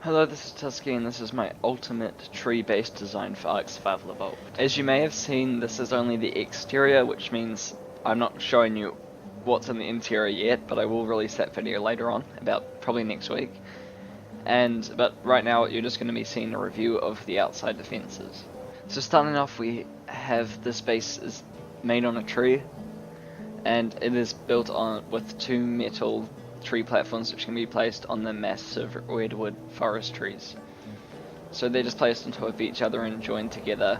Hello, this is Tusky, and this is my ultimate tree-based design for Ark Survival Evolved. As you may have seen, this is only the exterior, which means I'm not showing you what's in the interior yet, but I will release that video later on, about probably next week. But right now, you're just going to be seeing a review of the outside defenses. So starting off, we have this base is made on a tree, and it is built on with two metal tree platforms which can be placed on the massive redwood forest trees. So they're just placed on top of each other and joined together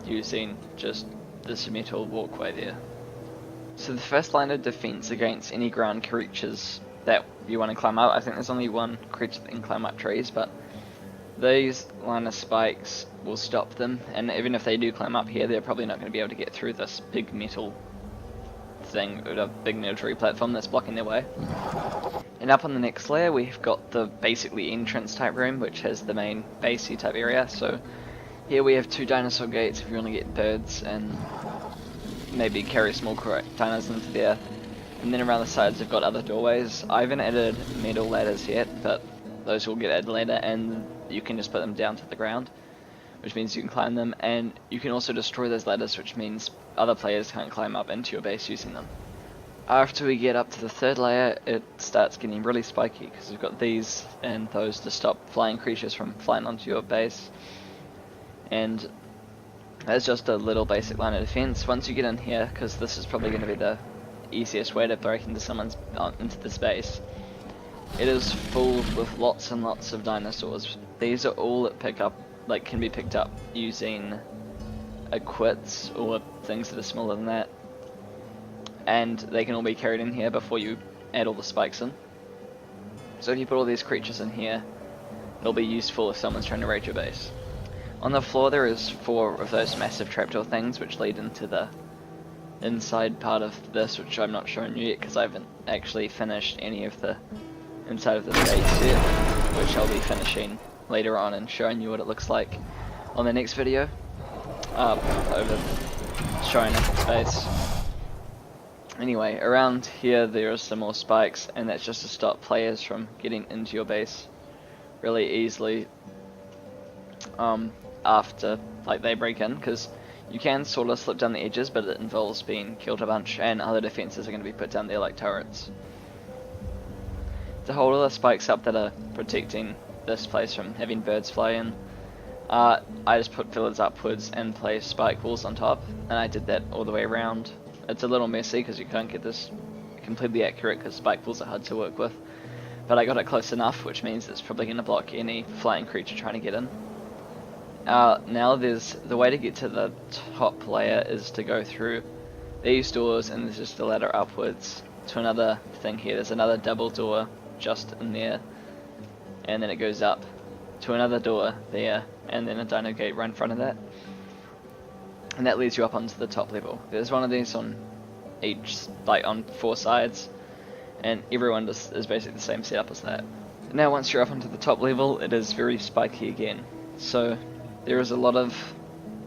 using just this metal walkway there. So the first line of defense against any ground creatures that you want to climb up, I think there's only one creature that can climb up trees, but these line of spikes will stop them, and even if they do climb up here, they're probably not going to be able to get through this big metal thing, a big metal tree platform that's blocking their way. And up on the next layer, we've got the basically entrance type room, which has the main basey type area. So here we have two dinosaur gates if you want to get birds and maybe carry small dinos into there. And then around the sides we've got other doorways. I haven't added metal ladders yet, but those will get added later, and you can just put them down to the ground, which means you can climb them, and you can also destroy those ladders, which means other players can't climb up into your base using them. After we get up to the third layer, it starts getting really spiky, because we've got these and those to stop flying creatures from flying onto your base. And that's just a little basic line of defense. Once you get in here, because this is probably going to be the easiest way to break into into this base, it is full with lots and lots of dinosaurs. These are all that can be picked up using equips or things that are smaller than that, and they can all be carried in here before you add all the spikes in. So if you put all these creatures in here, it'll be useful if someone's trying to raid your base. On the floor there is 4 of those massive trapdoor things which lead into the inside part of this, which I'm not showing you yet because I haven't actually finished any of the inside of the base yet, which I'll be finishing later on and showing you what it looks like on the next video, over showing up its base. Anyway, around here there are some more spikes, and that's just to stop players from getting into your base really easily after they break in, because you can sort of slip down the edges, but it involves being killed a bunch, and other defenses are going to be put down there like turrets. To hold all the spikes up that are protecting this place from having birds fly in, I just put pillars upwards and place spike walls on top, and I did that all the way around. It's a little messy because you can't get this completely accurate because spike walls are hard to work with, but I got it close enough, which means it's probably going to block any flying creature trying to get in. Now the way to get to the top layer is to go through these doors, and there's just a ladder upwards to another thing here. There's another double door just in there, and then it goes up to another door there, and then a dino gate right in front of that, and that leads you up onto the top level. There's one of these on each, on 4 sides, and everyone is basically the same setup as that. Now once you're up onto the top level, it is very spiky again, so there is a lot of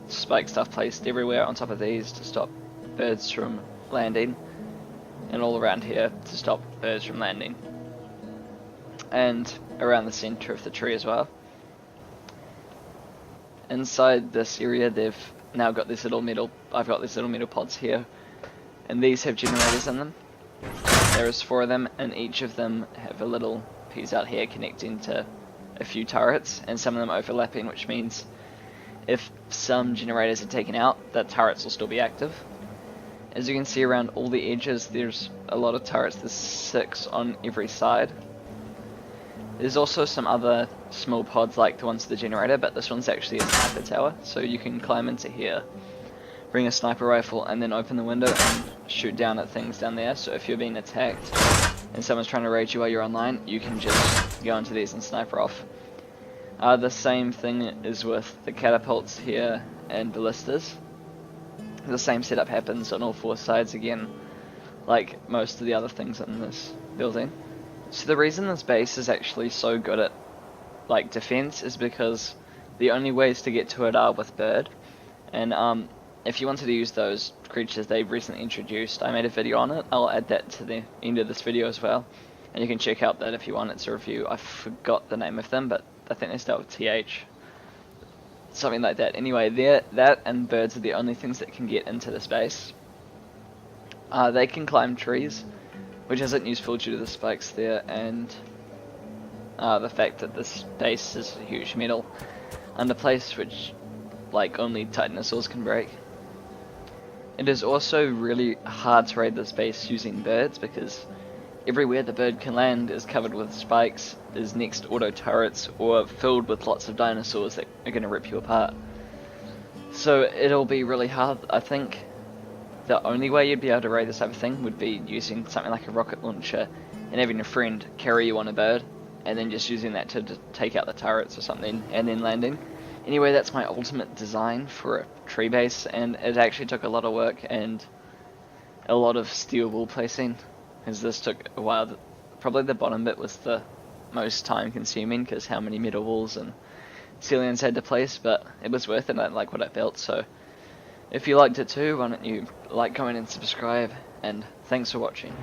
spike stuff placed everywhere on top of these to stop birds from landing, and all around here to stop birds from landing, and around the center of the tree as well. Inside this area they've now got this little metal, I've got these little metal pods here, and these have generators in them. There's 4 of them, and each of them have a little piece out here connecting to a few turrets, and some of them overlapping, which means if some generators are taken out, the turrets will still be active. As you can see around all the edges, there's a lot of turrets. There's 6 on every side. There's also some other small pods like the ones to the generator, but this one's actually a sniper tower, so you can climb into here, bring a sniper rifle, and then open the window and shoot down at things down there. So if you're being attacked and someone's trying to raid you while you're online, you can just go into these and sniper off. The same thing is with the catapults here and ballistas. The same setup happens on all 4 sides again, like most of the other things in this building. So the reason this base is actually so good at defense is because the only ways to get to it are with bird, and if you wanted to use those creatures they've recently introduced, I made a video on it. I'll add that to the end of this video as well, and you can check out that if you want. It's a review. I forgot the name of them, but I think they start with TH. Something like that. Anyway, that and birds are the only things that can get into this base. They can climb trees, which isn't useful due to the spikes there, and the fact that this base is a huge metal underplace, which like only Titanosaurs can break. It is also really hard to raid this base using birds, because everywhere the bird can land is covered with spikes, is next to auto turrets, or filled with lots of dinosaurs that are going to rip you apart. So it'll be really hard. I think the only way you'd be able to raid this type of thing would be using something like a rocket launcher and having a friend carry you on a bird, and then just using that to take out the turrets or something, and then landing. Anyway, that's my ultimate design for a tree base, and it actually took a lot of work and a lot of steel wool placing, because this took a while. Probably the bottom bit was the most time consuming, because how many metal walls and ceilings had to place, but it was worth it. I like what I built, so if you liked it too, why don't you like, comment and subscribe, and thanks for watching.